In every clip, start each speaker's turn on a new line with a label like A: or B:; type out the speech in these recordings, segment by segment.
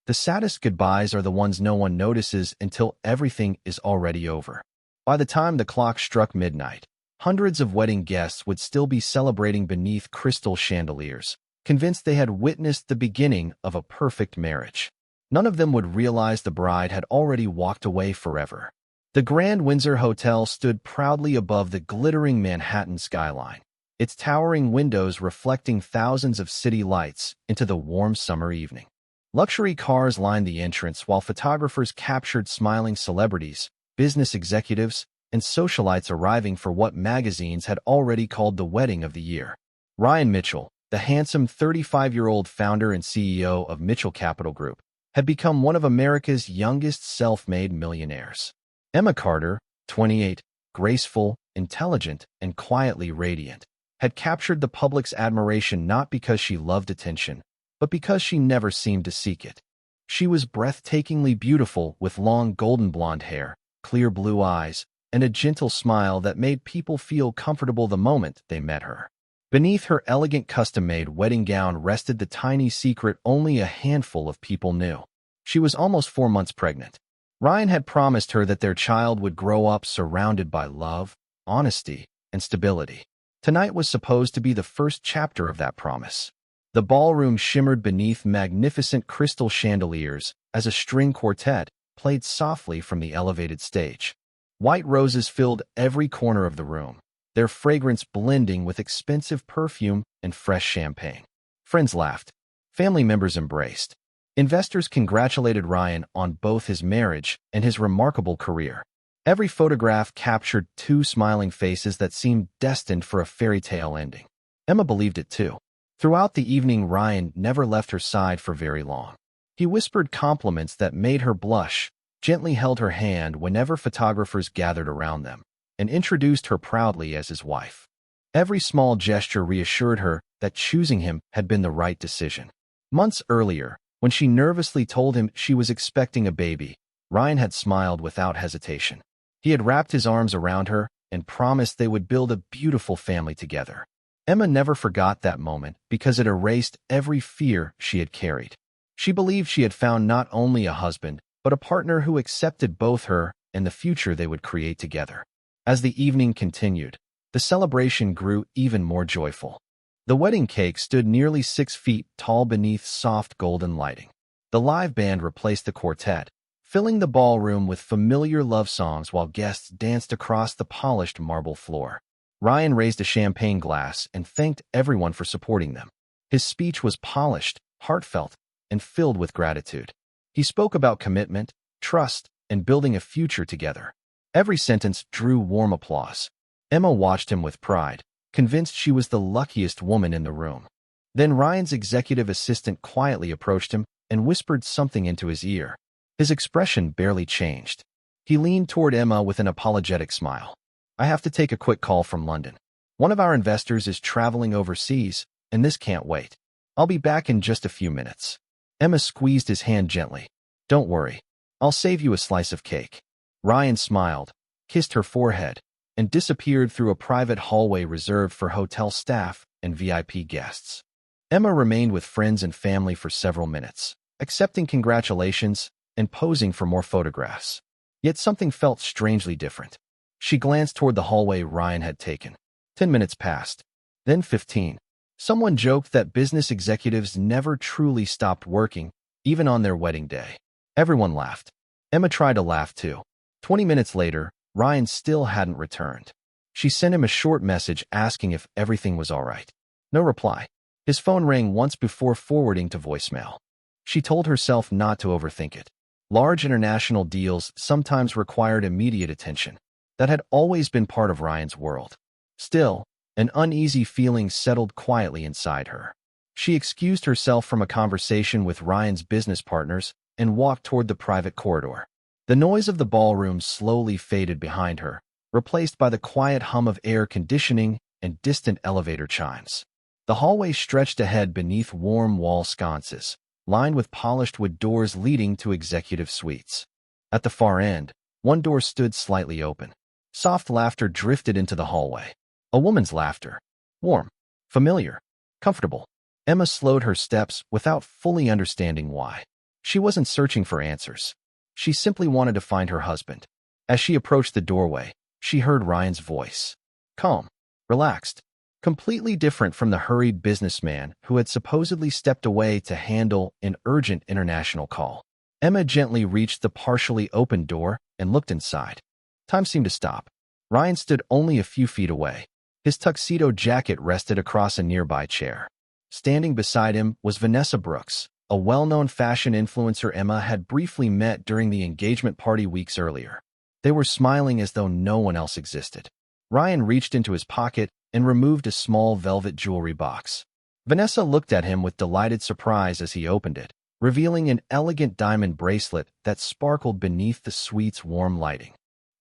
A: The saddest goodbyes are the ones no one notices until everything is already over. By the time the clock struck midnight, hundreds of wedding guests would still be celebrating beneath crystal chandeliers, convinced they had witnessed the beginning of a perfect marriage. None of them would realize the bride had already walked away forever. The Grand Windsor Hotel stood proudly above the glittering Manhattan skyline, its towering windows reflecting thousands of city lights into the warm summer evening. Luxury cars lined the entrance while photographers captured smiling celebrities, business executives, and socialites arriving for what magazines had already called the wedding of the year. Ryan Mitchell, the handsome 35-year-old founder and CEO of Mitchell Capital Group, had become one of America's youngest self-made millionaires. Emma Carter, 28, graceful, intelligent, and quietly radiant, had captured the public's admiration not because she loved attention, but because she never seemed to seek it. She was breathtakingly beautiful with long golden blonde hair, clear blue eyes, and a gentle smile that made people feel comfortable the moment they met her. Beneath her elegant custom-made wedding gown rested the tiny secret only a handful of people knew. She was almost 4 months pregnant. Ryan had promised her that their child would grow up surrounded by love, honesty, and stability. Tonight was supposed to be the first chapter of that promise. The ballroom shimmered beneath magnificent crystal chandeliers as a string quartet played softly from the elevated stage. White roses filled every corner of the room, their fragrance blending with expensive perfume and fresh champagne. Friends laughed. Family members embraced. Investors congratulated Ryan on both his marriage and his remarkable career. Every photograph captured 2 smiling faces that seemed destined for a fairy tale ending. Emma believed it too. Throughout the evening, Ryan never left her side for very long. He whispered compliments that made her blush, gently held her hand whenever photographers gathered around them, and introduced her proudly as his wife. Every small gesture reassured her that choosing him had been the right decision. Months earlier, when she nervously told him she was expecting a baby, Ryan had smiled without hesitation. He had wrapped his arms around her and promised they would build a beautiful family together. Emma never forgot that moment because it erased every fear she had carried. She believed she had found not only a husband, but a partner who accepted both her and the future they would create together. As the evening continued, the celebration grew even more joyful. The wedding cake stood nearly 6 feet tall beneath soft golden lighting. The live band replaced the quartet, filling the ballroom with familiar love songs while guests danced across the polished marble floor. Ryan raised a champagne glass and thanked everyone for supporting them. His speech was polished, heartfelt, and filled with gratitude. He spoke about commitment, trust, and building a future together. Every sentence drew warm applause. Emma watched him with pride, convinced she was the luckiest woman in the room. Then Ryan's executive assistant quietly approached him and whispered something into his ear. His expression barely changed. He leaned toward Emma with an apologetic smile. "I have to take a quick call from London. One of our investors is traveling overseas, and this can't wait. I'll be back in just a few minutes." Emma squeezed his hand gently. "Don't worry. I'll save you a slice of cake." Ryan smiled, kissed her forehead, and disappeared through a private hallway reserved for hotel staff and VIP guests. Emma remained with friends and family for several minutes, accepting congratulations and posing for more photographs. Yet something felt strangely different. She glanced toward the hallway Ryan had taken. 10 minutes passed. Then 15. Someone joked that business executives never truly stopped working, even on their wedding day. Everyone laughed. Emma tried to laugh too. 20 minutes later, Ryan still hadn't returned. She sent him a short message asking if everything was all right. No reply. His phone rang once before forwarding to voicemail. She told herself not to overthink it. Large international deals sometimes required immediate attention. That had always been part of Ryan's world. Still, an uneasy feeling settled quietly inside her. She excused herself from a conversation with Ryan's business partners and walked toward the private corridor. The noise of the ballroom slowly faded behind her, replaced by the quiet hum of air conditioning and distant elevator chimes. The hallway stretched ahead beneath warm wall sconces, lined with polished wood doors leading to executive suites. At the far end, one door stood slightly open. Soft laughter drifted into the hallway. A woman's laughter. Warm, familiar, comfortable. Emma slowed her steps without fully understanding why. She wasn't searching for answers. She simply wanted to find her husband. As she approached the doorway, she heard Ryan's voice. Calm, relaxed, completely different from the hurried businessman who had supposedly stepped away to handle an urgent international call. Emma gently reached the partially open door and looked inside. Time seemed to stop. Ryan stood only a few feet away. His tuxedo jacket rested across a nearby chair. Standing beside him was Vanessa Brooks, a well-known fashion influencer Emma had briefly met during the engagement party weeks earlier. They were smiling as though no one else existed. Ryan reached into his pocket and removed a small velvet jewelry box. Vanessa looked at him with delighted surprise as he opened it, revealing an elegant diamond bracelet that sparkled beneath the suite's warm lighting.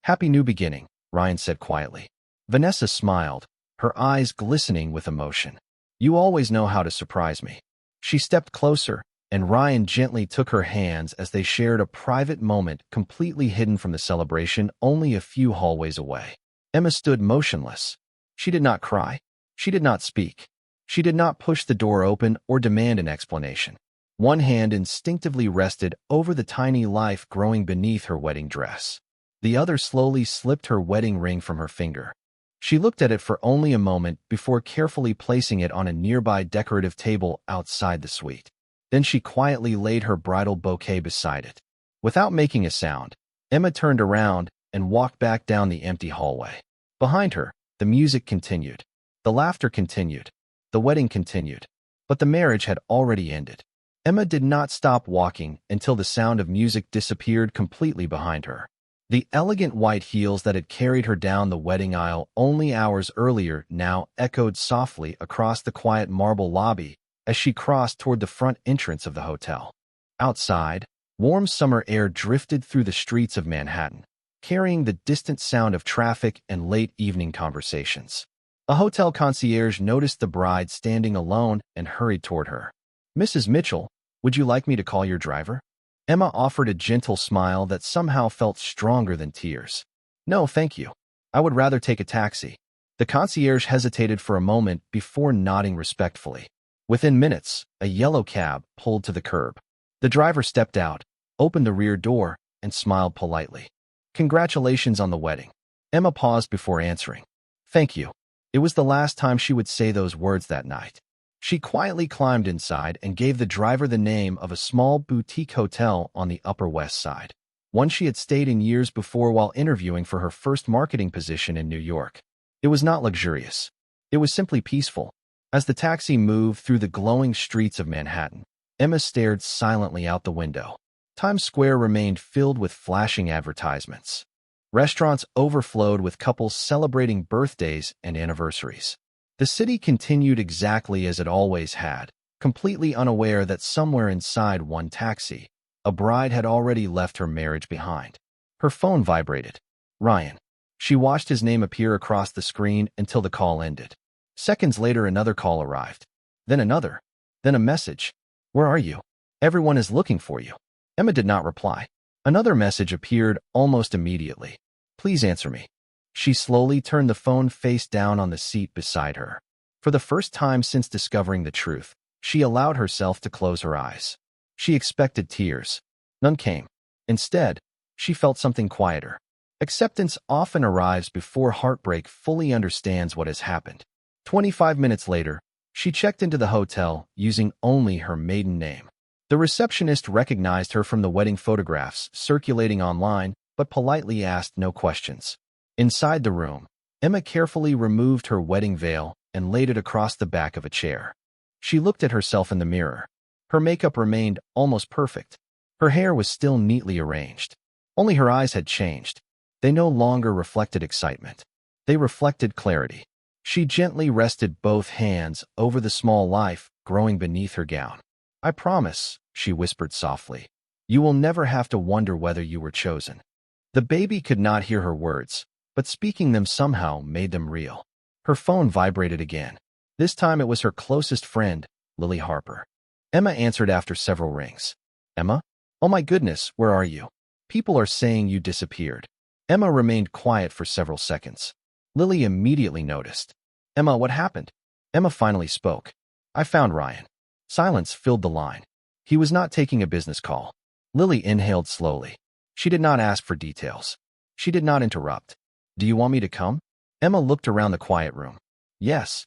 A: Happy new beginning, Ryan said quietly. Vanessa smiled, her eyes glistening with emotion. You always know how to surprise me. She stepped closer, and Ryan gently took her hands as they shared a private moment completely hidden from the celebration only a few hallways away. Emma stood motionless. She did not cry. She did not speak. She did not push the door open or demand an explanation. One hand instinctively rested over the tiny life growing beneath her wedding dress. The other slowly slipped her wedding ring from her finger. She looked at it for only a moment before carefully placing it on a nearby decorative table outside the suite. Then she quietly laid her bridal bouquet beside it. Without making a sound, Emma turned around and walked back down the empty hallway. Behind her, the music continued. The laughter continued. The wedding continued. But the marriage had already ended. Emma did not stop walking until the sound of music disappeared completely behind her. The elegant white heels that had carried her down the wedding aisle only hours earlier now echoed softly across the quiet marble lobby as she crossed toward the front entrance of the hotel. Outside, warm summer air drifted through the streets of Manhattan, carrying the distant sound of traffic and late evening conversations. A hotel concierge noticed the bride standing alone and hurried toward her. Mrs. Mitchell, would you like me to call your driver? Emma offered a gentle smile that somehow felt stronger than tears. No, thank you. I would rather take a taxi. The concierge hesitated for a moment before nodding respectfully. Within minutes, a yellow cab pulled to the curb. The driver stepped out, opened the rear door, and smiled politely. Congratulations on the wedding. Emma paused before answering. Thank you. It was the last time she would say those words that night. She quietly climbed inside and gave the driver the name of a small boutique hotel on the Upper West Side, one she had stayed in years before while interviewing for her first marketing position in New York. It was not luxurious. It was simply peaceful. As the taxi moved through the glowing streets of Manhattan, Emma stared silently out the window. Times Square remained filled with flashing advertisements. Restaurants overflowed with couples celebrating birthdays and anniversaries. The city continued exactly as it always had, completely unaware that somewhere inside one taxi, a bride had already left her marriage behind. Her phone vibrated. Ryan. She watched his name appear across the screen until the call ended. Seconds later, another call arrived. Then another. Then a message. Where are you? Everyone is looking for you. Emma did not reply. Another message appeared almost immediately. Please answer me. She slowly turned the phone face down on the seat beside her. For the first time since discovering the truth, she allowed herself to close her eyes. She expected tears. None came. Instead, she felt something quieter. Acceptance often arrives before heartbreak fully understands what has happened. 25 minutes later, she checked into the hotel using only her maiden name. The receptionist recognized her from the wedding photographs circulating online, but politely asked no questions. Inside the room, Emma carefully removed her wedding veil and laid it across the back of a chair. She looked at herself in the mirror. Her makeup remained almost perfect. Her hair was still neatly arranged. Only her eyes had changed. They no longer reflected excitement. They reflected clarity. She gently rested both hands over the small life growing beneath her gown. I promise, she whispered softly, you will never have to wonder whether you were chosen. The baby could not hear her words, but speaking them somehow made them real. Her phone vibrated again. This time it was her closest friend, Lily Harper. Emma answered after several rings. Emma? Oh my goodness, where are you? People are saying you disappeared. Emma remained quiet for several seconds. Lily immediately noticed. Emma, what happened? Emma finally spoke. I found Ryan. Silence filled the line. He was not taking a business call. Lily inhaled slowly. She did not ask for details. She did not interrupt. Do you want me to come? Emma looked around the quiet room. Yes.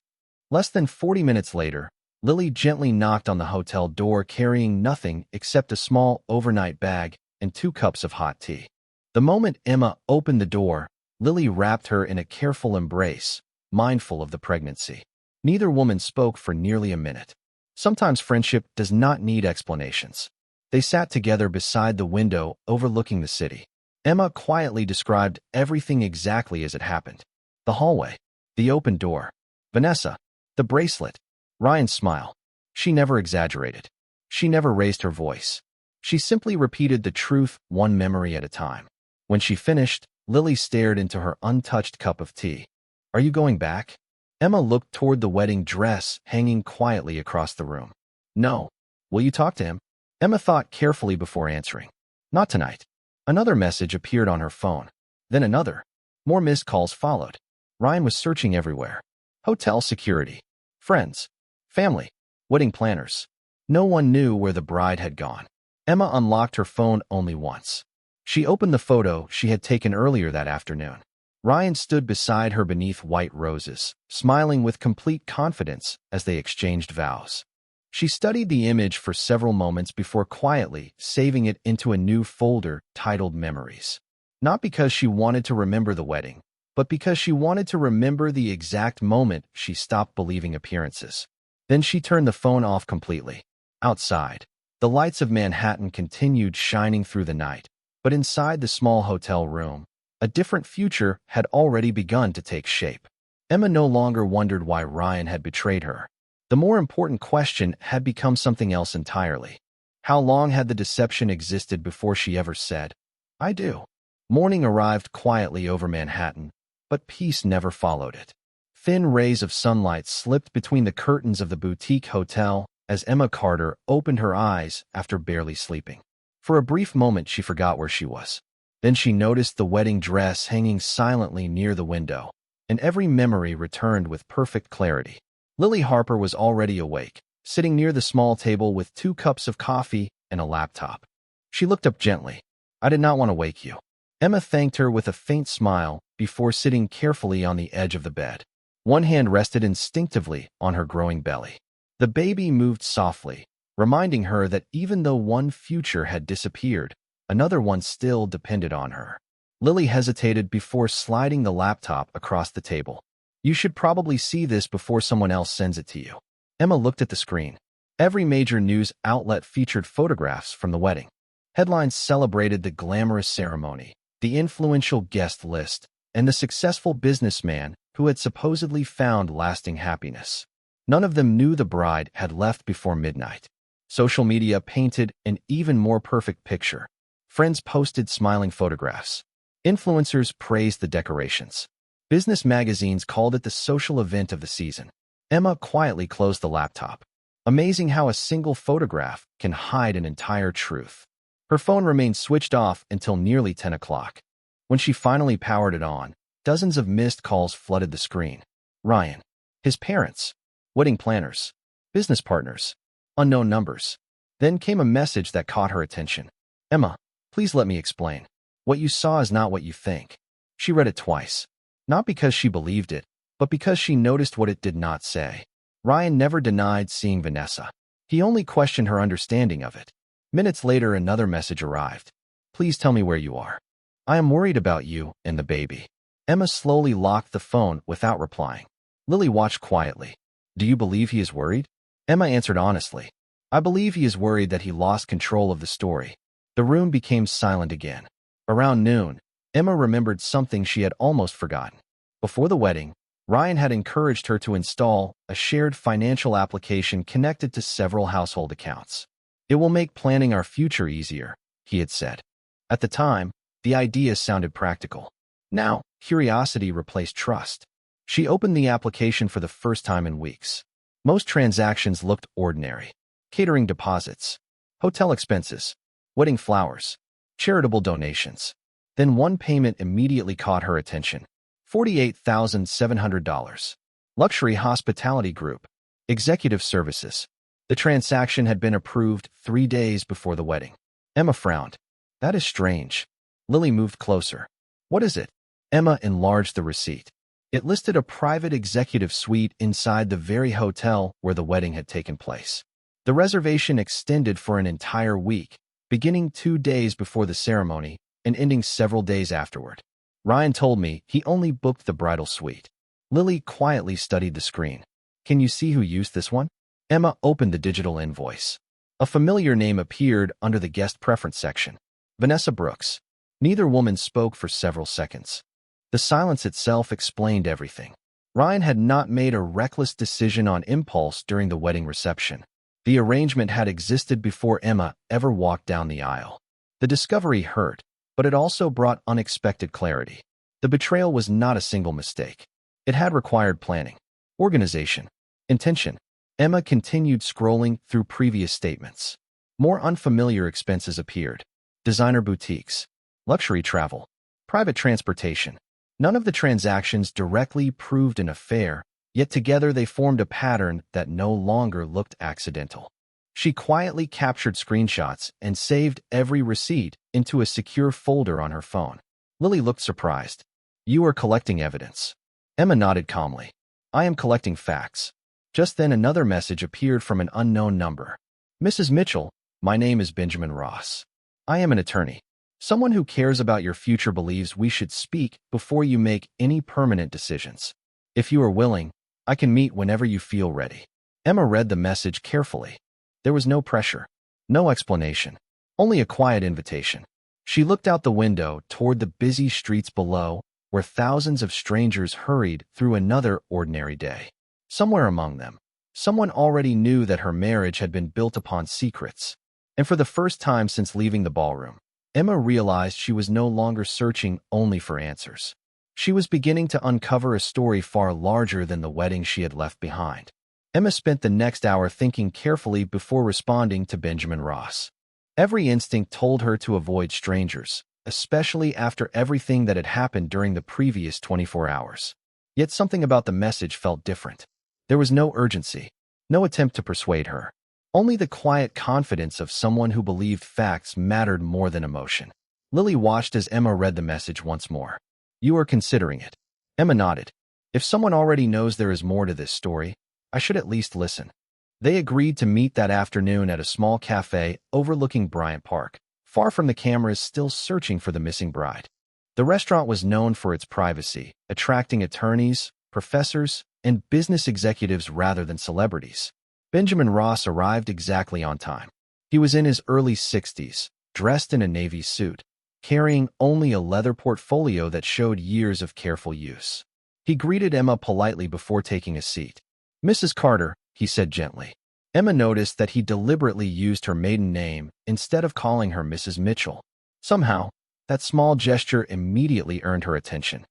A: Less than 40 minutes later, Lily gently knocked on the hotel door carrying nothing except a small overnight bag and 2 cups of hot tea. The moment Emma opened the door, Lily wrapped her in a careful embrace, mindful of the pregnancy. Neither woman spoke for nearly a minute. Sometimes friendship does not need explanations. They sat together beside the window overlooking the city. Emma quietly described everything exactly as it happened. The hallway, the open door, Vanessa, the bracelet, Ryan's smile. She never exaggerated. She never raised her voice. She simply repeated the truth one memory at a time. When she finished, Lily stared into her untouched cup of tea. Are you going back? Emma looked toward the wedding dress hanging quietly across the room. No. Will you talk to him? Emma thought carefully before answering. Not tonight. Another message appeared on her phone. Then another. More missed calls followed. Ryan was searching everywhere. Hotel security. Friends. Family. Wedding planners. No one knew where the bride had gone. Emma unlocked her phone only once. She opened the photo she had taken earlier that afternoon. Ryan stood beside her beneath white roses, smiling with complete confidence as they exchanged vows. She studied the image for several moments before quietly saving it into a new folder titled Memories. Not because she wanted to remember the wedding, but because she wanted to remember the exact moment she stopped believing appearances. Then she turned the phone off completely. Outside, the lights of Manhattan continued shining through the night, but inside the small hotel room, a different future had already begun to take shape. Emma no longer wondered why Ryan had betrayed her. The more important question had become something else entirely. How long had the deception existed before she ever said, I do? Morning arrived quietly over Manhattan, but peace never followed it. Thin rays of sunlight slipped between the curtains of the boutique hotel as Emma Carter opened her eyes after barely sleeping. For a brief moment she forgot where she was. Then she noticed the wedding dress hanging silently near the window, and every memory returned with perfect clarity. Lily Harper was already awake, sitting near the small table with 2 cups of coffee and a laptop. She looked up gently. I did not want to wake you. Emma thanked her with a faint smile before sitting carefully on the edge of the bed. One hand rested instinctively on her growing belly. The baby moved softly, reminding her that even though one future had disappeared, another one still depended on her. Lily hesitated before sliding the laptop across the table. You should probably see this before someone else sends it to you. Emma looked at the screen. Every major news outlet featured photographs from the wedding. Headlines celebrated the glamorous ceremony, the influential guest list, and the successful businessman who had supposedly found lasting happiness. None of them knew the bride had left before midnight. Social media painted an even more perfect picture. Friends posted smiling photographs. Influencers praised the decorations. Business magazines called it the social event of the season. Emma quietly closed the laptop. Amazing how a single photograph can hide an entire truth. Her phone remained switched off until nearly 10 o'clock. When she finally powered it on, dozens of missed calls flooded the screen. Ryan, his parents, wedding planners, business partners, unknown numbers. Then came a message that caught her attention. Emma, please let me explain. What you saw is not what you think. She read it twice. Not because she believed it, but because she noticed what it did not say. Ryan never denied seeing Vanessa. He only questioned her understanding of it. Minutes later, another message arrived. Please tell me where you are. I am worried about you and the baby. Emma slowly locked the phone without replying. Lily watched quietly. Do you believe he is worried? Emma answered honestly. I believe he is worried that he lost control of the story. The room became silent again. Around noon, Emma remembered something she had almost forgotten. Before the wedding, Ryan had encouraged her to install a shared financial application connected to several household accounts. It will make planning our future easier, he had said. At the time, the idea sounded practical. Now, curiosity replaced trust. She opened the application for the first time in weeks. Most transactions looked ordinary. Catering deposits, hotel expenses, wedding flowers, charitable donations. Then one payment immediately caught her attention. $48,700. Luxury hospitality group, executive services. The transaction had been approved 3 days before the wedding. Emma frowned. That is strange. Lily moved closer. What is it? Emma enlarged the receipt. It listed a private executive suite inside the very hotel where the wedding had taken place. The reservation extended for an entire week, beginning 2 days before the ceremony and ending several days afterward. Ryan told me he only booked the bridal suite. Lily quietly studied the screen. Can you see who used this one? Emma opened the digital invoice. A familiar name appeared under the guest preference section. Vanessa Brooks. Neither woman spoke for several seconds. The silence itself explained everything. Ryan had not made a reckless decision on impulse during the wedding reception. The arrangement had existed before Emma ever walked down the aisle. The discovery hurt, but it also brought unexpected clarity. The betrayal was not a single mistake. It had required planning, organization, intention. Emma continued scrolling through previous statements. More unfamiliar expenses appeared. Designer boutiques, luxury travel, private transportation. None of the transactions directly proved an affair, yet together they formed a pattern that no longer looked accidental. She quietly captured screenshots and saved every receipt into a secure folder on her phone. Lily looked surprised. You are collecting evidence. Emma nodded calmly. I am collecting facts. Just then another message appeared from an unknown number. Mrs. Mitchell, my name is Benjamin Ross. I am an attorney. Someone who cares about your future believes we should speak before you make any permanent decisions. If you are willing, I can meet whenever you feel ready. Emma read the message carefully. There was no pressure, no explanation, only a quiet invitation. She looked out the window toward the busy streets below, where thousands of strangers hurried through another ordinary day. Somewhere among them, someone already knew that her marriage had been built upon secrets. And for the first time since leaving the ballroom, Emma realized she was no longer searching only for answers. She was beginning to uncover a story far larger than the wedding she had left behind. Emma spent the next hour thinking carefully before responding to Benjamin Ross. Every instinct told her to avoid strangers, especially after everything that had happened during the previous 24 hours. Yet something about the message felt different. There was no urgency, no attempt to persuade her. Only the quiet confidence of someone who believed facts mattered more than emotion. Lily watched as Emma read the message once more. You are considering it. Emma nodded. If someone already knows there is more to this story, I should at least listen. They agreed to meet that afternoon at a small cafe overlooking Bryant Park, far from the cameras still searching for the missing bride. The restaurant was known for its privacy, attracting attorneys, professors, and business executives rather than celebrities. Benjamin Ross arrived exactly on time. He was in his early 60s, dressed in a navy suit, carrying only a leather portfolio that showed years of careful use. He greeted Emma politely before taking a seat. Mrs. Carter, he said gently. Emma noticed that he deliberately used her maiden name instead of calling her Mrs. Mitchell. Somehow, that small gesture immediately earned her attention.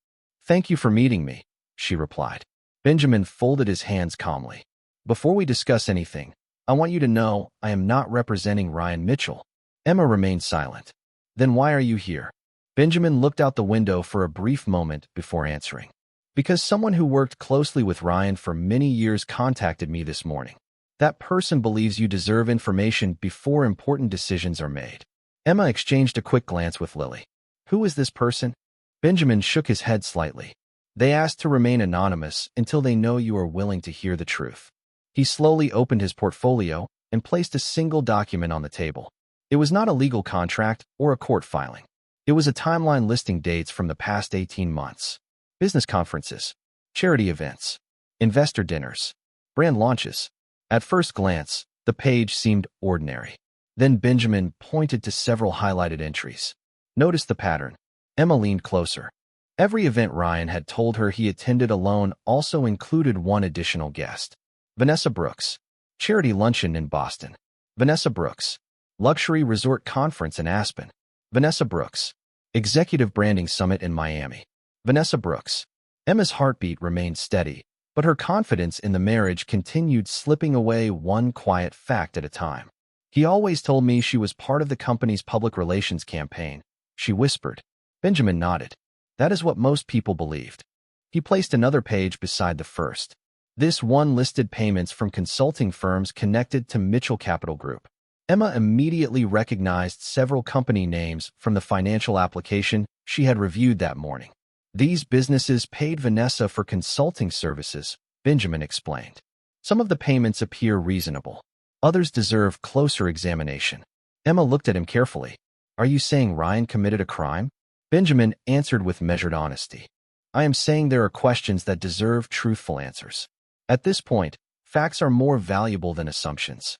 A: Thank you for meeting me, she replied. Benjamin folded his hands calmly. Before we discuss anything, I want you to know I am not representing Ryan Mitchell. Emma remained silent. Then why are you here? Benjamin looked out the window for a brief moment before answering. Because someone who worked closely with Ryan for many years contacted me this morning. That person believes you deserve information before important decisions are made. Emma exchanged a quick glance with Lily. Who is this person? Benjamin shook his head slightly. They asked to remain anonymous until they know you are willing to hear the truth. He slowly opened his portfolio and placed a single document on the table. It was not a legal contract or a court filing. It was a timeline listing dates from the past 18 months. Business conferences, charity events, investor dinners, brand launches. At first glance, the page seemed ordinary. Then Benjamin pointed to several highlighted entries. Notice the pattern. Emma leaned closer. Every event Ryan had told her he attended alone also included one additional guest. Vanessa Brooks. Charity luncheon in Boston. Vanessa Brooks. Luxury resort conference in Aspen. Vanessa Brooks. Executive branding summit in Miami. Vanessa Brooks. Emma's heartbeat remained steady, but her confidence in the marriage continued slipping away one quiet fact at a time. He always told me she was part of the company's public relations campaign, she whispered. Benjamin nodded. That is what most people believed. He placed another page beside the first. This one listed payments from consulting firms connected to Mitchell Capital Group. Emma immediately recognized several company names from the financial application she had reviewed that morning. These businesses paid Vanessa for consulting services, Benjamin explained. Some of the payments appear reasonable. Others deserve closer examination. Emma looked at him carefully. Are you saying Ryan committed a crime? Benjamin answered with measured honesty. I am saying there are questions that deserve truthful answers. At this point, facts are more valuable than assumptions.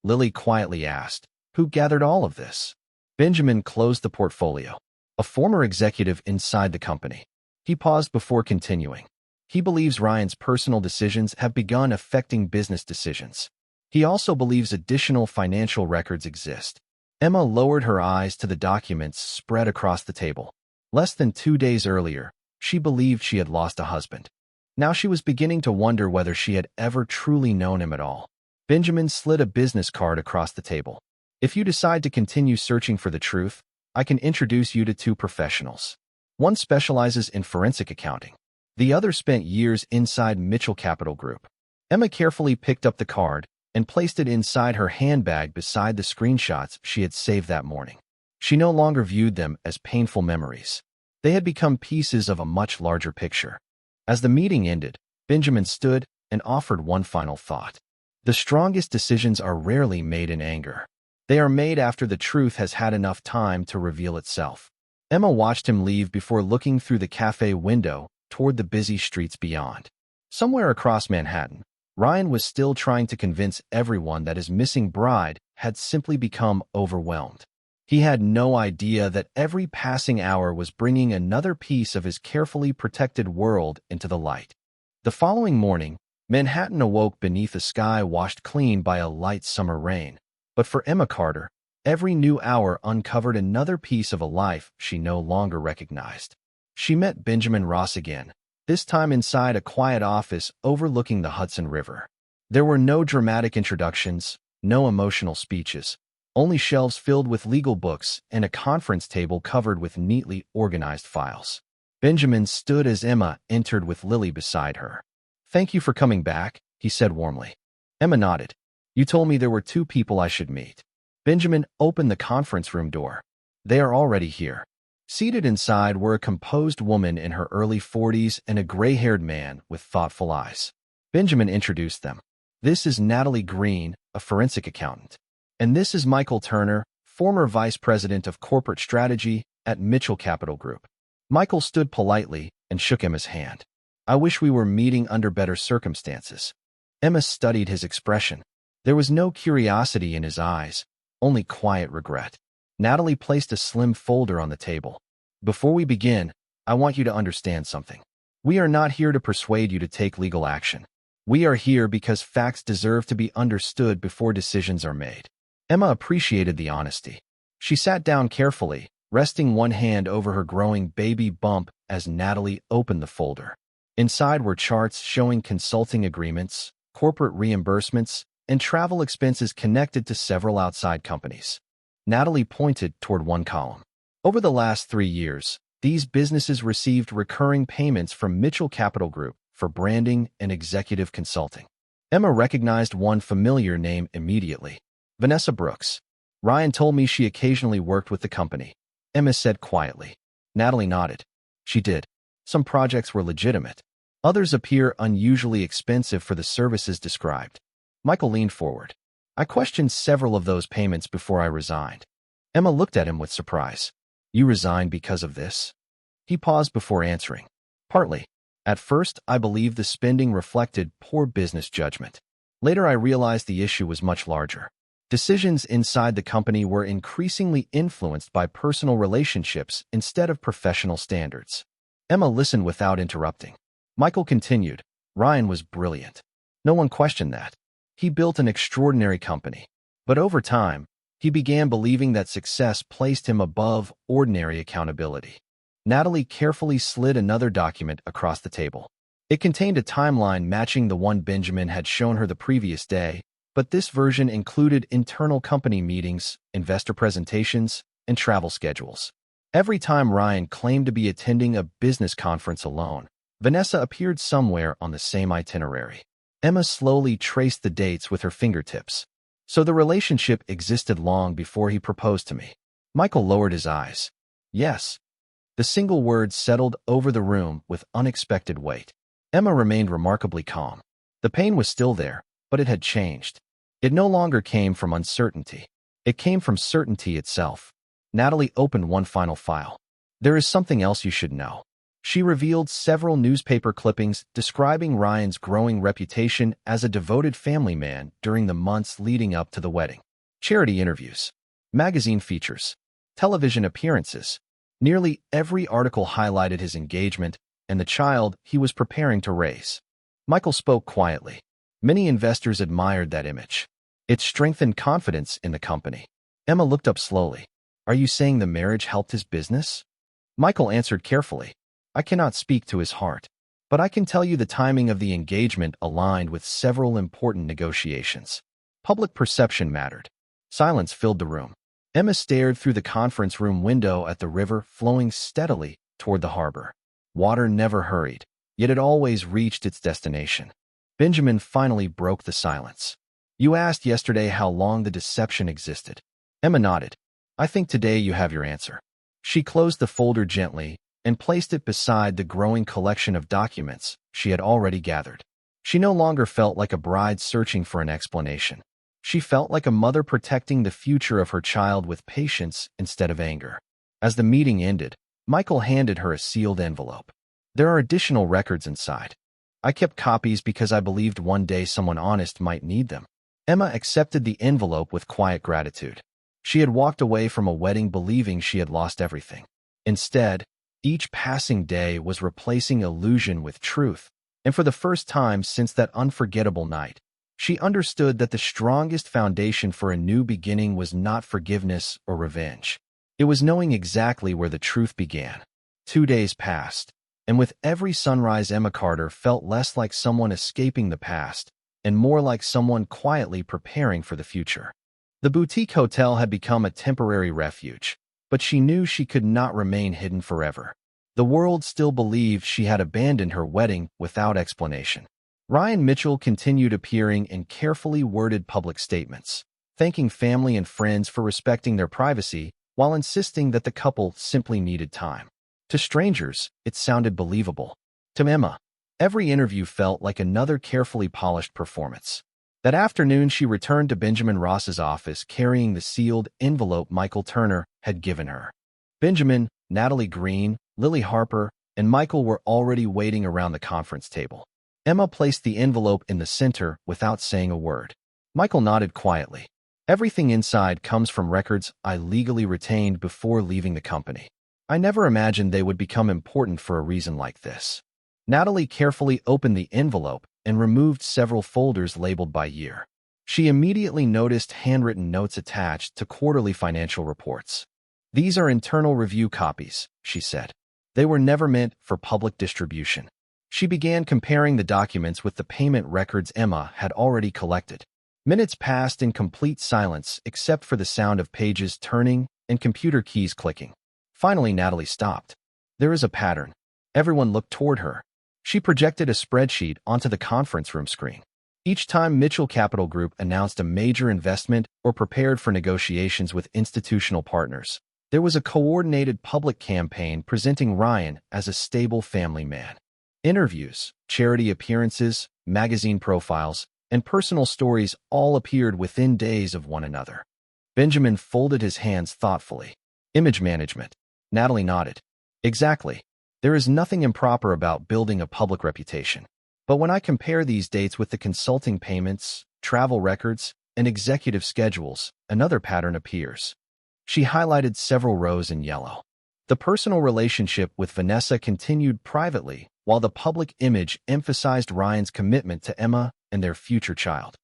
A: Lily quietly asked, who gathered all of this? Benjamin closed the portfolio. A former executive inside the company. He paused before continuing. He believes Ryan's personal decisions have begun affecting business decisions. He also believes additional financial records exist. Emma lowered her eyes to the documents spread across the table. Less than 2 days earlier, she believed she had lost a husband. Now she was beginning to wonder whether she had ever truly known him at all. Benjamin slid a business card across the table. If you decide to continue searching for the truth, I can introduce you to 2 professionals. One specializes in forensic accounting. The other spent years inside Mitchell Capital Group. Emma carefully picked up the card and placed it inside her handbag beside the screenshots she had saved that morning. She no longer viewed them as painful memories. They had become pieces of a much larger picture. As the meeting ended, Benjamin stood and offered one final thought. The strongest decisions are rarely made in anger. They are made after the truth has had enough time to reveal itself. Emma watched him leave before looking through the cafe window toward the busy streets beyond. Somewhere across Manhattan, Ryan was still trying to convince everyone that his missing bride had simply become overwhelmed. He had no idea that every passing hour was bringing another piece of his carefully protected world into the light. The following morning, Manhattan awoke beneath a sky washed clean by a light summer rain. But for Emma Carter, every new hour uncovered another piece of a life she no longer recognized. She met Benjamin Ross again, this time inside a quiet office overlooking the Hudson River. There were no dramatic introductions, no emotional speeches, only shelves filled with legal books and a conference table covered with neatly organized files. Benjamin stood as Emma entered with Lily beside her. Thank you for coming back, he said warmly. Emma nodded. You told me there were 2 people I should meet. Benjamin opened the conference room door. They are already here. Seated inside were a composed woman in her early 40s and a gray-haired man with thoughtful eyes. Benjamin introduced them. This is Natalie Green, a forensic accountant. And this is Michael Turner, former vice president of corporate strategy at Mitchell Capital Group. Michael stood politely and shook Emma's hand. I wish we were meeting under better circumstances. Emma studied his expression. There was no curiosity in his eyes, only quiet regret. Natalie placed a slim folder on the table. Before we begin, I want you to understand something. We are not here to persuade you to take legal action. We are here because facts deserve to be understood before decisions are made. Emma appreciated the honesty. She sat down carefully, resting one hand over her growing baby bump as Natalie opened the folder. Inside were charts showing consulting agreements, corporate reimbursements, and travel expenses connected to several outside companies. Natalie pointed toward one column. Over the last 3 years, these businesses received recurring payments from Mitchell Capital Group for branding and executive consulting. Emma recognized one familiar name immediately. Vanessa Brooks. Ryan told me she occasionally worked with the company. Emma said quietly. Natalie nodded. She did. Some projects were legitimate. Others appear unusually expensive for the services described. Michael leaned forward. I questioned several of those payments before I resigned. Emma looked at him with surprise. You resigned because of this? He paused before answering. Partly. At first, I believed the spending reflected poor business judgment. Later, I realized the issue was much larger. Decisions inside the company were increasingly influenced by personal relationships instead of professional standards. Emma listened without interrupting. Michael continued. Ryan was brilliant. No one questioned that. He built an extraordinary company. But over time, he began believing that success placed him above ordinary accountability. Natalie carefully slid another document across the table. It contained a timeline matching the one Benjamin had shown her the previous day, but this version included internal company meetings, investor presentations, and travel schedules. Every time Ryan claimed to be attending a business conference alone, Vanessa appeared somewhere on the same itinerary. Emma slowly traced the dates with her fingertips. So the relationship existed long before he proposed to me. Michael lowered his eyes. Yes. The single word settled over the room with unexpected weight. Emma remained remarkably calm. The pain was still there, but it had changed. It no longer came from uncertainty. It came from certainty itself. Natalie opened one final file. There is something else you should know. She revealed several newspaper clippings describing Ryan's growing reputation as a devoted family man during the months leading up to the wedding. Charity interviews, magazine features, television appearances. Nearly every article highlighted his engagement and the child he was preparing to raise. Michael spoke quietly. Many investors admired that image. It strengthened confidence in the company. Emma looked up slowly. Are you saying the marriage helped his business? Michael answered carefully. I cannot speak to his heart, but I can tell you the timing of the engagement aligned with several important negotiations. Public perception mattered. Silence filled the room. Emma stared through the conference room window at the river flowing steadily toward the harbor. Water never hurried, yet it always reached its destination. Benjamin finally broke the silence. You asked yesterday how long the deception existed. Emma nodded. I think today you have your answer. She closed the folder gently and placed it beside the growing collection of documents she had already gathered. She no longer felt like a bride searching for an explanation. She felt like a mother protecting the future of her child with patience instead of anger. As the meeting ended, Michael handed her a sealed envelope. There are additional records inside. I kept copies because I believed one day someone honest might need them. Emma accepted the envelope with quiet gratitude. She had walked away from a wedding believing she had lost everything. Instead, each passing day was replacing illusion with truth, and for the first time since that unforgettable night, she understood that the strongest foundation for a new beginning was not forgiveness or revenge. It was knowing exactly where the truth began. 2 days passed, and with every sunrise Emma Carter felt less like someone escaping the past and more like someone quietly preparing for the future. The boutique hotel had become a temporary refuge, but she knew she could not remain hidden forever. The world still believed she had abandoned her wedding without explanation. Ryan Mitchell continued appearing in carefully worded public statements, thanking family and friends for respecting their privacy while insisting that the couple simply needed time. To strangers, it sounded believable. To Emma, every interview felt like another carefully polished performance. That afternoon, she returned to Benjamin Ross's office carrying the sealed envelope Michael Turner had given her. Benjamin, Natalie Green, Lily Harper, and Michael were already waiting around the conference table. Emma placed the envelope in the center without saying a word. Michael nodded quietly. Everything inside comes from records I legally retained before leaving the company. I never imagined they would become important for a reason like this. Natalie carefully opened the envelope and removed several folders labeled by year. She immediately noticed handwritten notes attached to quarterly financial reports. These are internal review copies, she said. They were never meant for public distribution. She began comparing the documents with the payment records Emma had already collected. Minutes passed in complete silence except for the sound of pages turning and computer keys clicking. Finally, Natalie stopped. There is a pattern. Everyone looked toward her. She projected a spreadsheet onto the conference room screen. Each time Mitchell Capital Group announced a major investment or prepared for negotiations with institutional partners, there was a coordinated public campaign presenting Ryan as a stable family man. Interviews, charity appearances, magazine profiles, and personal stories all appeared within days of one another. Benjamin folded his hands thoughtfully. Image management. Natalie nodded. Exactly. There is nothing improper about building a public reputation. But when I compare these dates with the consulting payments, travel records, and executive schedules, another pattern appears. She highlighted several rows in yellow. The personal relationship with Vanessa continued privately, while the public image emphasized Ryan's commitment to Emma and their future child.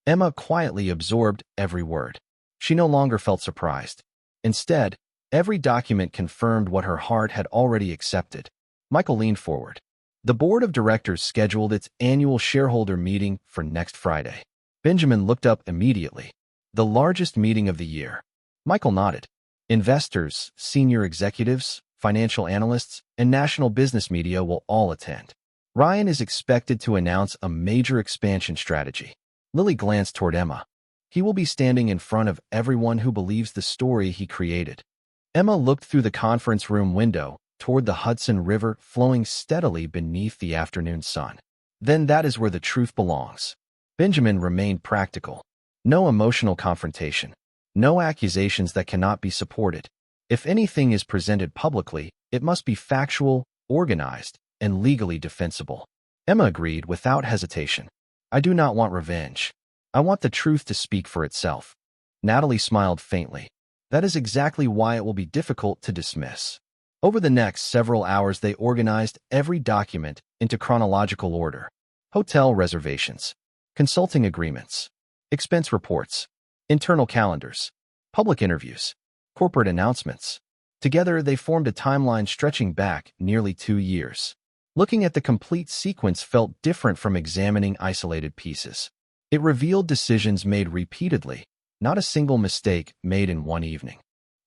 A: Emma quietly absorbed every word. She no longer felt surprised. Instead, every document confirmed what her heart had already accepted. Michael leaned forward. The board of directors scheduled its annual shareholder meeting for next Friday. Benjamin looked up immediately. The largest meeting of the year. Michael nodded. Investors, senior executives, financial analysts, and national business media will all attend. Ryan is expected to announce a major expansion strategy. Lily glanced toward Emma. He will be standing in front of everyone who believes the story he created. Emma looked through the conference room window toward the Hudson River flowing steadily beneath the afternoon sun. Then that is where the truth belongs. Benjamin remained practical. No emotional confrontation. No accusations that cannot be supported. If anything is presented publicly, it must be factual, organized, and legally defensible. Emma agreed without hesitation. I do not want revenge. I want the truth to speak for itself. Natalie smiled faintly. That is exactly why it will be difficult to dismiss. Over the next several hours, they organized every document into chronological order. Hotel reservations, consulting agreements, expense reports, internal calendars, public interviews, corporate announcements. Together, they formed a timeline stretching back nearly 2 years. Looking at the complete sequence felt different from examining isolated pieces. It revealed decisions made repeatedly, not a single mistake made in one evening.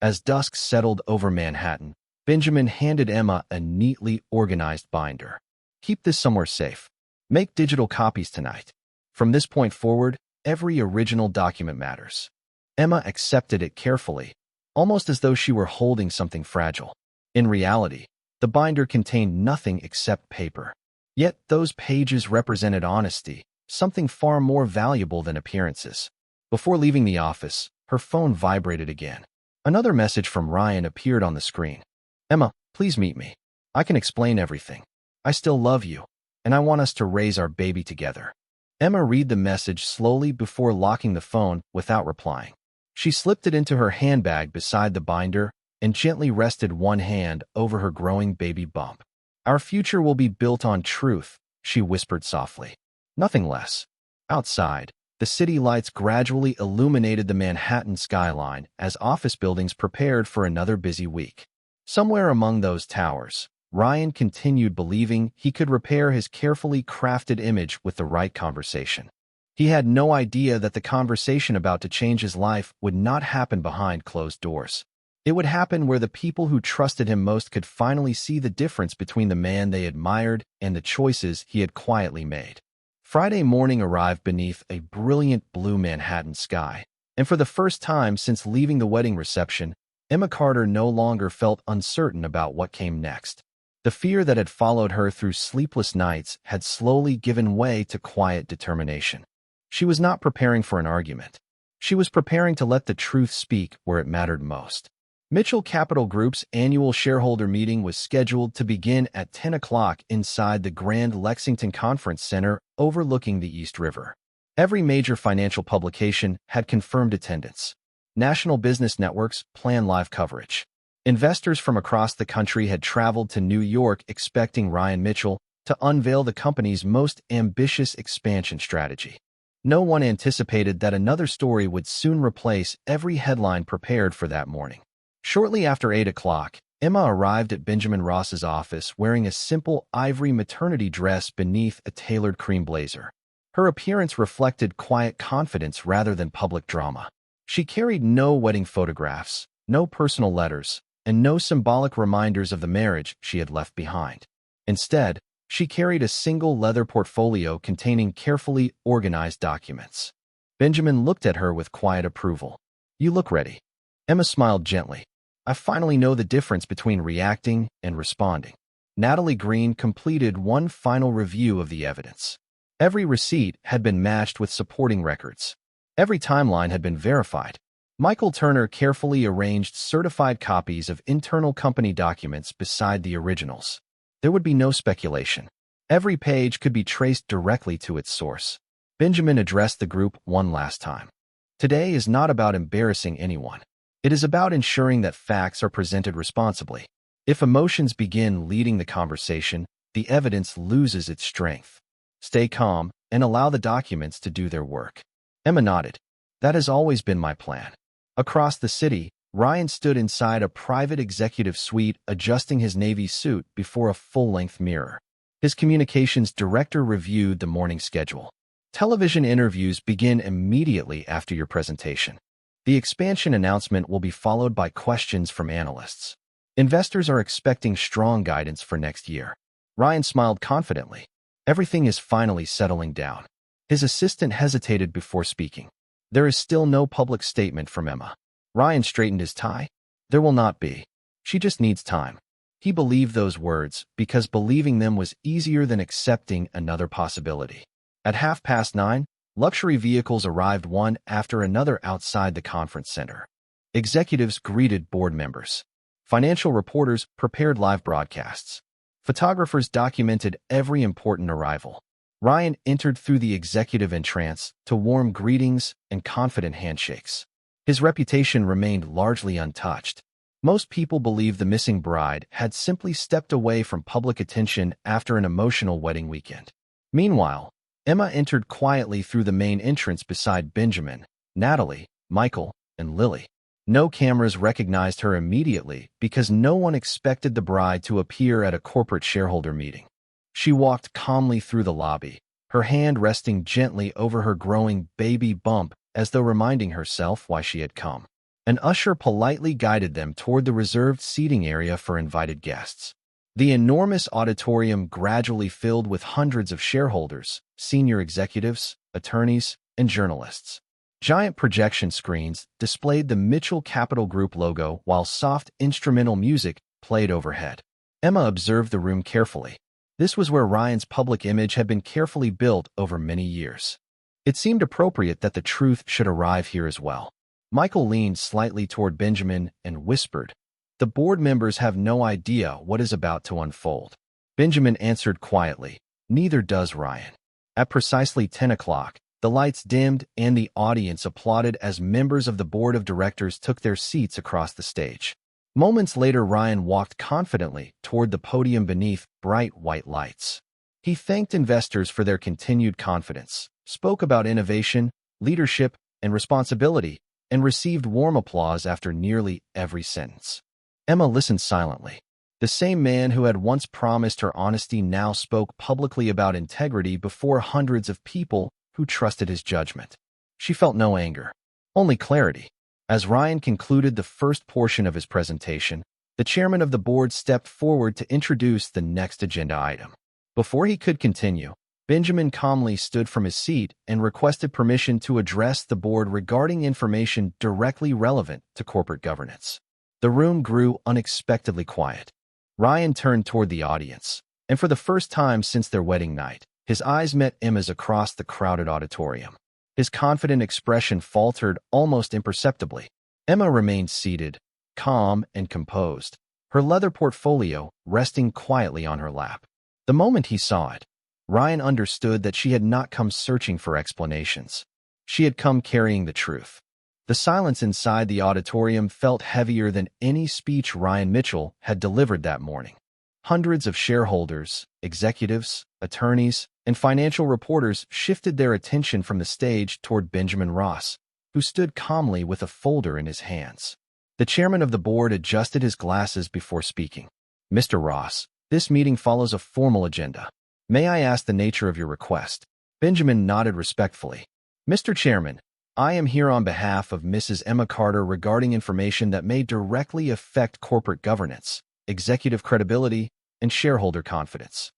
A: As dusk settled over Manhattan, Benjamin handed Emma a neatly organized binder. Keep this somewhere safe. Make digital copies tonight. From this point forward, every original document matters. Emma accepted it carefully, almost as though she were holding something fragile. In reality, the binder contained nothing except paper. Yet those pages represented honesty, something far more valuable than appearances. Before leaving the office, her phone vibrated again. Another message from Ryan appeared on the screen. Emma, please meet me. I can explain everything. I still love you, and I want us to raise our baby together. Emma read the message slowly before locking the phone without replying. She slipped it into her handbag beside the binder and gently rested one hand over her growing baby bump. Our future will be built on truth, she whispered softly. Nothing less. Outside, the city lights gradually illuminated the Manhattan skyline as office buildings prepared for another busy week. Somewhere among those towers, Ryan continued believing he could repair his carefully crafted image with the right conversation. He had no idea that the conversation about to change his life would not happen behind closed doors. It would happen where the people who trusted him most could finally see the difference between the man they admired and the choices he had quietly made. Friday morning arrived beneath a brilliant blue Manhattan sky, and for the first time since leaving the wedding reception, Emma Carter no longer felt uncertain about what came next. The fear that had followed her through sleepless nights had slowly given way to quiet determination. She was not preparing for an argument. She was preparing to let the truth speak where it mattered most. Mitchell Capital Group's annual shareholder meeting was scheduled to begin at 10 o'clock inside the Grand Lexington Conference Center overlooking the East River. Every major financial publication had confirmed attendance. National business networks planned live coverage. Investors from across the country had traveled to New York expecting Ryan Mitchell to unveil the company's most ambitious expansion strategy. No one anticipated that another story would soon replace every headline prepared for that morning. Shortly after 8 o'clock, Emma arrived at Benjamin Ross's office wearing a simple ivory maternity dress beneath a tailored cream blazer. Her appearance reflected quiet confidence rather than public drama. She carried no wedding photographs, no personal letters, and no symbolic reminders of the marriage she had left behind. Instead, she carried a single leather portfolio containing carefully organized documents. Benjamin looked at her with quiet approval. You look ready. Emma smiled gently. I finally know the difference between reacting and responding. Natalie Green completed one final review of the evidence. Every receipt had been matched with supporting records. Every timeline had been verified. Michael Turner carefully arranged certified copies of internal company documents beside the originals. There would be no speculation. Every page could be traced directly to its source. Benjamin addressed the group one last time. Today is not about embarrassing anyone. It is about ensuring that facts are presented responsibly. If emotions begin leading the conversation, the evidence loses its strength. Stay calm and allow the documents to do their work. Emma nodded. That has always been my plan. Across the city, Ryan stood inside a private executive suite adjusting his navy suit before a full-length mirror. His communications director reviewed the morning schedule. Television interviews begin immediately after your presentation. The expansion announcement will be followed by questions from analysts. Investors are expecting strong guidance for next year. Ryan smiled confidently. Everything is finally settling down. His assistant hesitated before speaking. There is still no public statement from Emma. Ryan straightened his tie. There will not be. She just needs time. He believed those words because believing them was easier than accepting another possibility. At 9:30, luxury vehicles arrived one after another outside the conference center. Executives greeted board members. Financial reporters prepared live broadcasts. Photographers documented every important arrival. Ryan entered through the executive entrance to warm greetings and confident handshakes. His reputation remained largely untouched. Most people believed the missing bride had simply stepped away from public attention after an emotional wedding weekend. Meanwhile, Emma entered quietly through the main entrance beside Benjamin, Natalie, Michael, and Lily. No cameras recognized her immediately because no one expected the bride to appear at a corporate shareholder meeting. She walked calmly through the lobby, her hand resting gently over her growing baby bump as though reminding herself why she had come. An usher politely guided them toward the reserved seating area for invited guests. The enormous auditorium gradually filled with hundreds of shareholders, senior executives, attorneys, and journalists. Giant projection screens displayed the Mitchell Capital Group logo while soft instrumental music played overhead. Emma observed the room carefully. This was where Ryan's public image had been carefully built over many years. It seemed appropriate that the truth should arrive here as well. Michael leaned slightly toward Benjamin and whispered, "The board members have no idea what is about to unfold." Benjamin answered quietly, "Neither does Ryan." At precisely 10 o'clock, the lights dimmed and the audience applauded as members of the board of directors took their seats across the stage. Moments later, Ryan walked confidently toward the podium beneath bright white lights. He thanked investors for their continued confidence, spoke about innovation, leadership, and responsibility, and received warm applause after nearly every sentence. Emma listened silently. The same man who had once promised her honesty now spoke publicly about integrity before hundreds of people who trusted his judgment. She felt no anger, only clarity. As Ryan concluded the first portion of his presentation, the chairman of the board stepped forward to introduce the next agenda item. Before he could continue, Benjamin calmly stood from his seat and requested permission to address the board regarding information directly relevant to corporate governance. The room grew unexpectedly quiet. Ryan turned toward the audience, and for the first time since their wedding night, his eyes met Emma's across the crowded auditorium. His confident expression faltered almost imperceptibly. Emma remained seated, calm and composed, her leather portfolio resting quietly on her lap. The moment he saw it, Ryan understood that she had not come searching for explanations. She had come carrying the truth. The silence inside the auditorium felt heavier than any speech Ryan Mitchell had delivered that morning. Hundreds of shareholders, executives, attorneys, and financial reporters shifted their attention from the stage toward Benjamin Ross, who stood calmly with a folder in his hands. The chairman of the board adjusted his glasses before speaking. "Mr. Ross, this meeting follows a formal agenda. May I ask the nature of your request?" Benjamin nodded respectfully. "Mr. Chairman, I am here on behalf of Mrs. Emma Carter regarding information that may directly affect corporate governance, executive credibility, and shareholder confidence.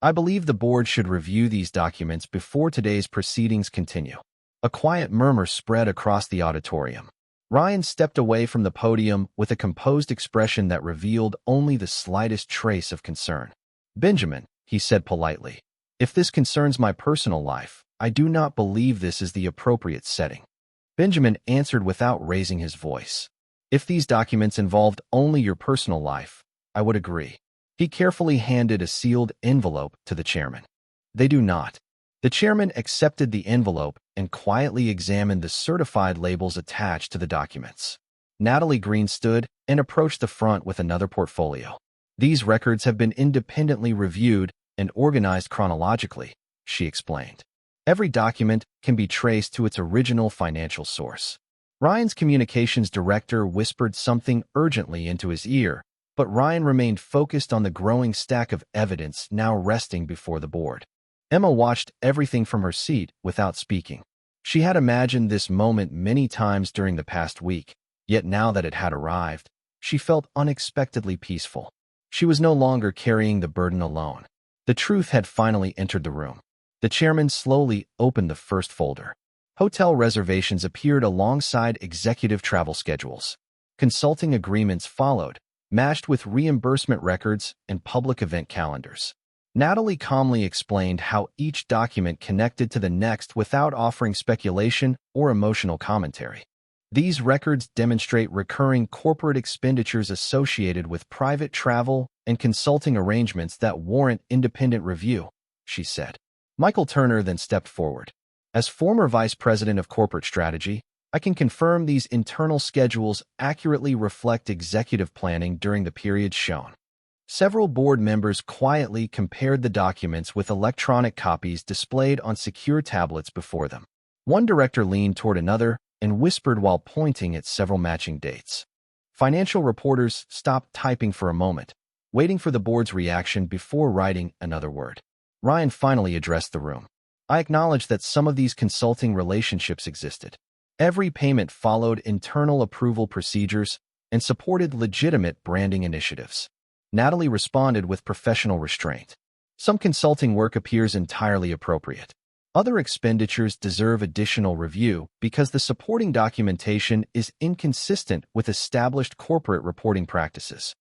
A: I believe the board should review these documents before today's proceedings continue." A quiet murmur spread across the auditorium. Ryan stepped away from the podium with a composed expression that revealed only the slightest trace of concern. "Benjamin," he said politely, "if this concerns my personal life, I do not believe this is the appropriate setting." Benjamin answered without raising his voice. "If these documents involved only your personal life, I would agree." He carefully handed a sealed envelope to the chairman. "They do not." The chairman accepted the envelope and quietly examined the certified labels attached to the documents. Natalie Green stood and approached the front with another portfolio. "These records have been independently reviewed and organized chronologically," she explained. "Every document can be traced to its original financial source." Ryan's communications director whispered something urgently into his ear, but Ryan remained focused on the growing stack of evidence now resting before the board. Emma watched everything from her seat without speaking. She had imagined this moment many times during the past week, yet now that it had arrived, she felt unexpectedly peaceful. She was no longer carrying the burden alone. The truth had finally entered the room. The chairman slowly opened the first folder. Hotel reservations appeared alongside executive travel schedules. Consulting agreements followed, matched with reimbursement records and public event calendars. Natalie calmly explained how each document connected to the next without offering speculation or emotional commentary. These records demonstrate recurring corporate expenditures associated with private travel and consulting arrangements that warrant independent review, she said. Michael Turner then stepped forward. As former vice president of corporate strategy, I can confirm these internal schedules accurately reflect executive planning during the period shown. Several board members quietly compared the documents with electronic copies displayed on secure tablets before them. One director leaned toward another and whispered while pointing at several matching dates. Financial reporters stopped typing for a moment, waiting for the board's reaction before writing another word. Ryan finally addressed the room. I acknowledge that some of these consulting relationships existed. Every payment followed internal approval procedures and supported legitimate branding initiatives. Natalie responded with professional restraint. Some consulting work appears entirely appropriate. Other expenditures deserve additional review because the supporting documentation is inconsistent with established corporate reporting practices.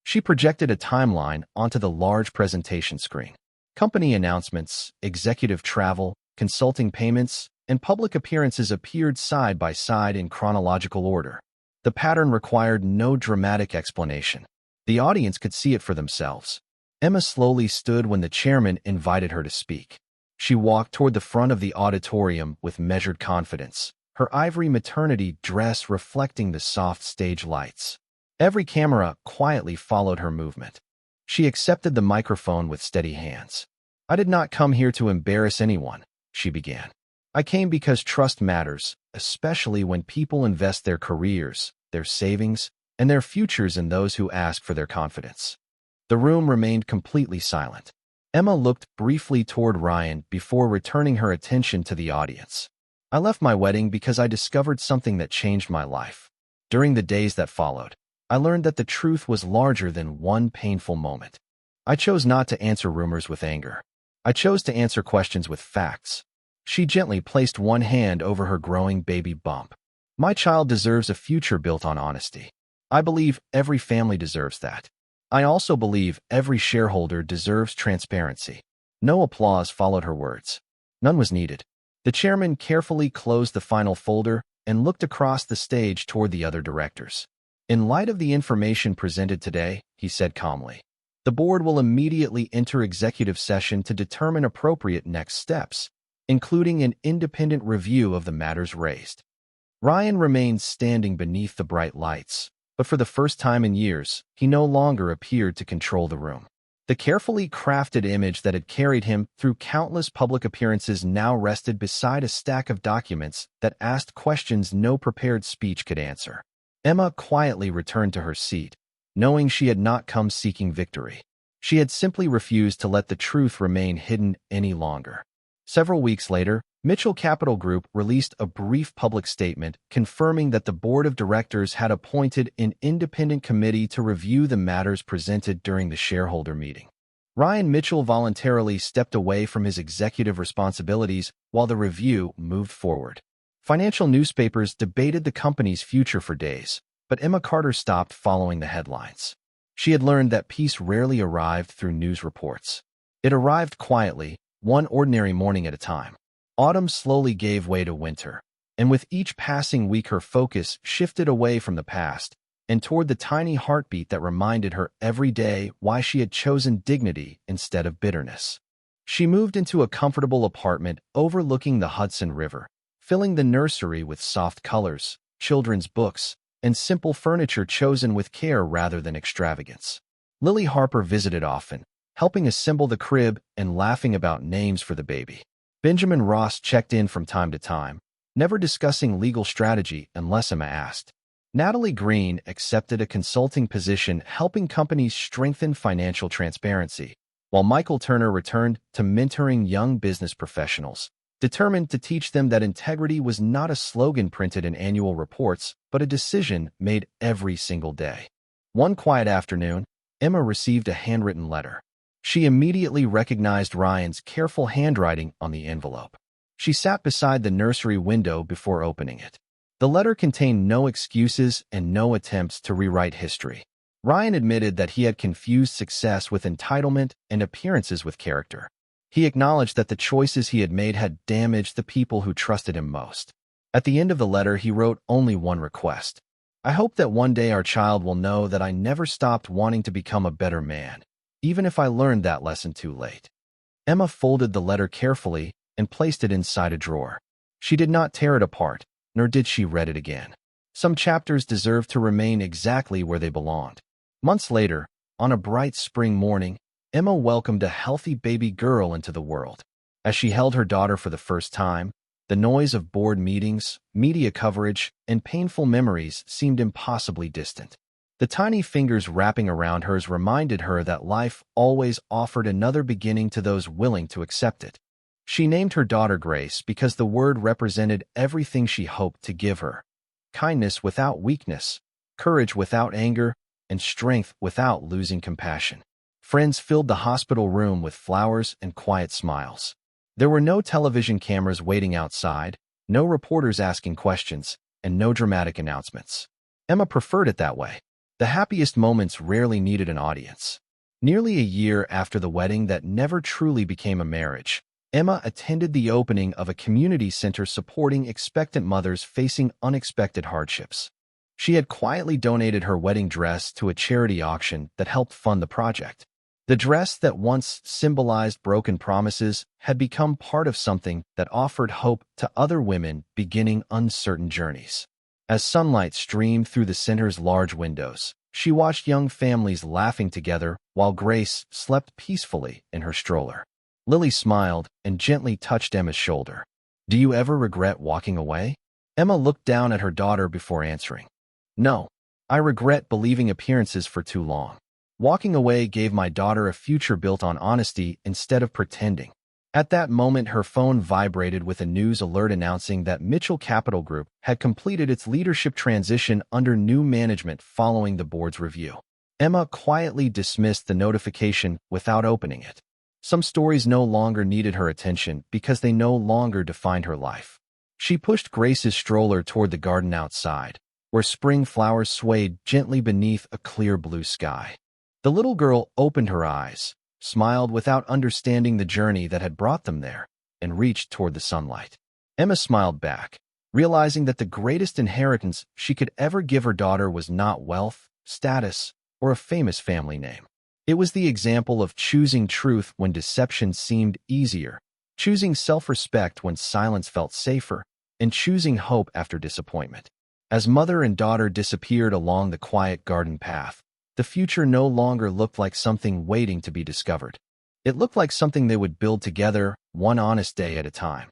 A: She projected a timeline onto the large presentation screen. Company announcements, executive travel, consulting payments, and public appearances appeared side by side in chronological order. The pattern required no dramatic explanation. The audience could see it for themselves. Emma slowly stood when the chairman invited her to speak. She walked toward the front of the auditorium with measured confidence, her ivory maternity dress reflecting the soft stage lights. Every camera quietly followed her movement. She accepted the microphone with steady hands. I did not come here to embarrass anyone, she began. I came because trust matters, especially when people invest their careers, their savings, and their futures in those who ask for their confidence. The room remained completely silent. Emma looked briefly toward Ryan before returning her attention to the audience. I left my wedding because I discovered something that changed my life. During the days that followed, I learned that the truth was larger than one painful moment. I chose not to answer rumors with anger. I chose to answer questions with facts. She gently placed one hand over her growing baby bump. My child deserves a future built on honesty. I believe every family deserves that. I also believe every shareholder deserves transparency. No applause followed her words. None was needed. The chairman carefully closed the final folder and looked across the stage toward the other directors. In light of the information presented today, he said calmly, the board will immediately enter executive session to determine appropriate next steps, including an independent review of the matters raised. Ryan remained standing beneath the bright lights, but for the first time in years, he no longer appeared to control the room. The carefully crafted image that had carried him through countless public appearances now rested beside a stack of documents that asked questions no prepared speech could answer. Emma quietly returned to her seat, knowing she had not come seeking victory. She had simply refused to let the truth remain hidden any longer. Several weeks later, Mitchell Capital Group released a brief public statement confirming that the board of directors had appointed an independent committee to review the matters presented during the shareholder meeting. Ryan Mitchell voluntarily stepped away from his executive responsibilities while the review moved forward. Financial newspapers debated the company's future for days, but Emma Carter stopped following the headlines. She had learned that peace rarely arrived through news reports. It arrived quietly, one ordinary morning at a time. Autumn slowly gave way to winter, and with each passing week her focus shifted away from the past and toward the tiny heartbeat that reminded her every day why she had chosen dignity instead of bitterness. She moved into a comfortable apartment overlooking the Hudson River, filling the nursery with soft colors, children's books, and simple furniture chosen with care rather than extravagance. Lily Harper visited often, helping assemble the crib and laughing about names for the baby. Benjamin Ross checked in from time to time, never discussing legal strategy unless Emma asked. Natalie Green accepted a consulting position helping companies strengthen financial transparency, while Michael Turner returned to mentoring young business professionals, determined to teach them that integrity was not a slogan printed in annual reports, but a decision made every single day. One quiet afternoon, Emma received a handwritten letter. She immediately recognized Ryan's careful handwriting on the envelope. She sat beside the nursery window before opening it. The letter contained no excuses and no attempts to rewrite history. Ryan admitted that he had confused success with entitlement and appearances with character. He acknowledged that the choices he had made had damaged the people who trusted him most. At the end of the letter, he wrote only one request. I hope that one day our child will know that I never stopped wanting to become a better man, even if I learned that lesson too late. Emma folded the letter carefully and placed it inside a drawer. She did not tear it apart, nor did she read it again. Some chapters deserved to remain exactly where they belonged. Months later, on a bright spring morning, Emma welcomed a healthy baby girl into the world. As she held her daughter for the first time, the noise of board meetings, media coverage, and painful memories seemed impossibly distant. The tiny fingers wrapping around hers reminded her that life always offered another beginning to those willing to accept it. She named her daughter Grace because the word represented everything she hoped to give her: kindness without weakness, courage without anger, and strength without losing compassion. Friends filled the hospital room with flowers and quiet smiles. There were no television cameras waiting outside, no reporters asking questions, and no dramatic announcements. Emma preferred it that way. The happiest moments rarely needed an audience. Nearly a year after the wedding that never truly became a marriage, Emma attended the opening of a community center supporting expectant mothers facing unexpected hardships. She had quietly donated her wedding dress to a charity auction that helped fund the project. The dress that once symbolized broken promises had become part of something that offered hope to other women beginning uncertain journeys. As sunlight streamed through the center's large windows, she watched young families laughing together while Grace slept peacefully in her stroller. Lily smiled and gently touched Emma's shoulder. "Do you ever regret walking away?" Emma looked down at her daughter before answering. "No. I regret believing appearances for too long. Walking away gave my daughter a future built on honesty instead of pretending." At that moment, her phone vibrated with a news alert announcing that Mitchell Capital Group had completed its leadership transition under new management following the board's review. Emma quietly dismissed the notification without opening it. Some stories no longer needed her attention because they no longer defined her life. She pushed Grace's stroller toward the garden outside, where spring flowers swayed gently beneath a clear blue sky. The little girl opened her eyes, smiled without understanding the journey that had brought them there, and reached toward the sunlight. Emma smiled back, realizing that the greatest inheritance she could ever give her daughter was not wealth, status, or a famous family name. It was the example of choosing truth when deception seemed easier, choosing self-respect when silence felt safer, and choosing hope after disappointment. As mother and daughter disappeared along the quiet garden path, the future no longer looked like something waiting to be discovered. It looked like something they would build together, one honest day at a time.